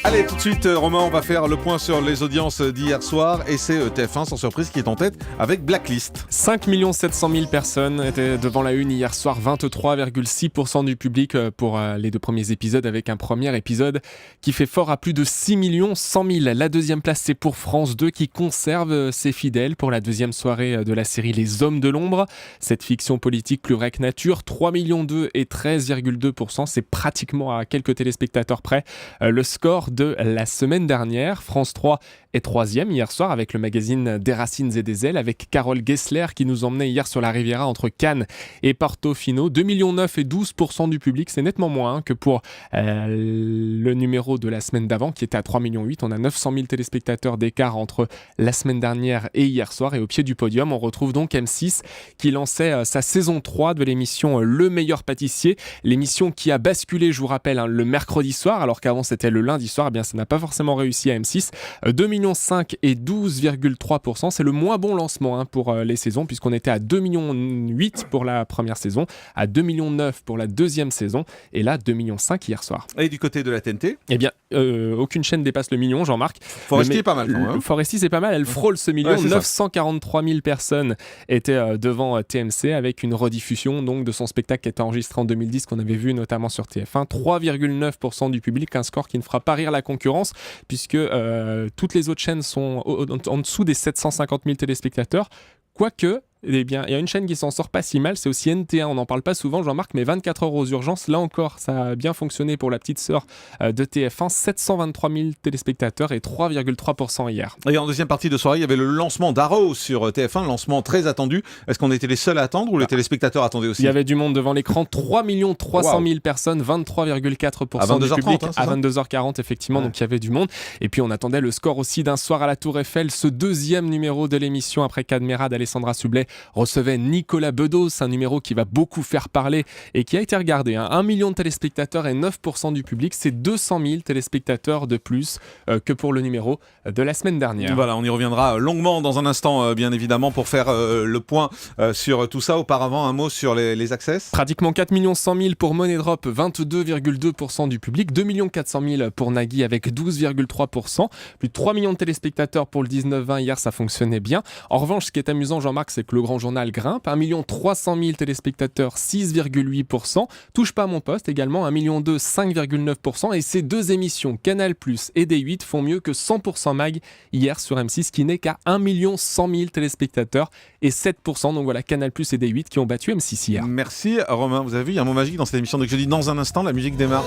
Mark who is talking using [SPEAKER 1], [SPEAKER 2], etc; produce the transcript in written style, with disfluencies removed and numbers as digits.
[SPEAKER 1] Allez, tout de suite, Romain, on va faire le point sur les audiences d'hier soir et c'est TF1 sans surprise qui est en tête avec Blacklist.
[SPEAKER 2] 5 700 000 personnes étaient devant la une hier soir, 23,6% du public pour les 2 premiers épisodes, avec un premier épisode qui fait fort à plus de 6 100 000. La deuxième place, c'est pour France 2 qui conserve ses fidèles pour la deuxième soirée de la série Les Hommes de l'Ombre. Cette fiction politique plus vraie que nature, 3 millions et 13,2%, c'est pratiquement à quelques téléspectateurs près le score de la semaine dernière. France 3 est troisième hier soir avec le magazine Des Racines et des Ailes, avec Carole Gessler qui nous emmenait hier sur la Riviera entre Cannes et Portofino. 2,9 millions et 12% du public, c'est nettement moins que pour le numéro de la semaine d'avant qui était à 3,8 millions. On a 900 000 téléspectateurs d'écart entre la semaine dernière et hier soir. Et au pied du podium, on retrouve donc M6 qui lançait sa saison 3 de l'émission Le Meilleur Pâtissier, l'émission qui a basculé, je vous rappelle, le mercredi soir, alors qu'avant c'était le lundi soir. Eh bien, ça n'a pas forcément réussi à M6. 2,5 millions et 12,3%. C'est le moins bon lancement pour les saisons, puisqu'on était à 2,8 millions pour la première saison, à 2,9 millions pour la deuxième saison, et là 2,5 millions hier soir.
[SPEAKER 1] Et du côté de la TNT ?
[SPEAKER 2] Eh bien, aucune chaîne dépasse le million, Jean-Marc.
[SPEAKER 1] Foresti est pas mal, quand même.
[SPEAKER 2] Foresti, c'est pas mal. Elle frôle ce million.
[SPEAKER 1] Ouais,
[SPEAKER 2] 943 000 personnes étaient devant TMC avec une rediffusion donc, de son spectacle qui était enregistré en 2010, qu'on avait vu notamment sur TF1. 3,9% du public, un score qui ne fera pas rire la concurrence, puisque toutes les autres chaînes sont en dessous des 750 000 téléspectateurs. Quoique, eh bien, il y a une chaîne qui s'en sort pas si mal, c'est aussi NT1. On n'en parle pas souvent, Jean-Marc, mais 24 heures aux urgences, là encore, ça a bien fonctionné pour la petite sœur de TF1. 723 000 téléspectateurs et 3,3% hier.
[SPEAKER 1] Et en deuxième partie de soirée, il y avait le lancement d'Arrow sur TF1, lancement très attendu. Est-ce qu'on était les seuls à attendre ou les téléspectateurs attendaient aussi ?
[SPEAKER 2] Il y avait du monde devant l'écran, 3 300 000 personnes, 23,4% du public. À 22h40, effectivement, donc il y avait du monde. Et puis on attendait le score aussi d'un soir à la Tour Eiffel, ce deuxième numéro de l'émission après Cadmerade, Alessandra Sublet recevait Nicolas Bedos, un numéro qui va beaucoup faire parler et qui a été regardé. 1 million de téléspectateurs et 9% du public, c'est 200 000 téléspectateurs de plus que pour le numéro de la semaine dernière.
[SPEAKER 1] Voilà, on y reviendra longuement dans un instant, bien évidemment, pour faire le point sur tout ça. Auparavant, un mot sur les access.
[SPEAKER 2] Pratiquement 4 100 000 pour Money Drop, 22,2% du public, 2 400 000 pour Nagui avec 12,3%, plus de 3 millions de téléspectateurs pour le 19-20 hier, ça fonctionnait bien. En revanche, ce qui est amusant, Jean-Marc, c'est que le Grand Journal grimpe, 1 300 000 téléspectateurs, 6,8%. Touche pas à mon poste également, 1 million 5,9%. Et ces deux émissions, Canal+ et D8, font mieux que 100% Mag hier sur M6, qui n'est qu'à 1 100 000 téléspectateurs et 7%. Donc voilà, Canal+ et D8 qui ont battu M6 hier.
[SPEAKER 1] Merci Romain, vous avez vu, il y a un mot magique dans cette émission. Dès que je dis dans un instant, la musique démarre.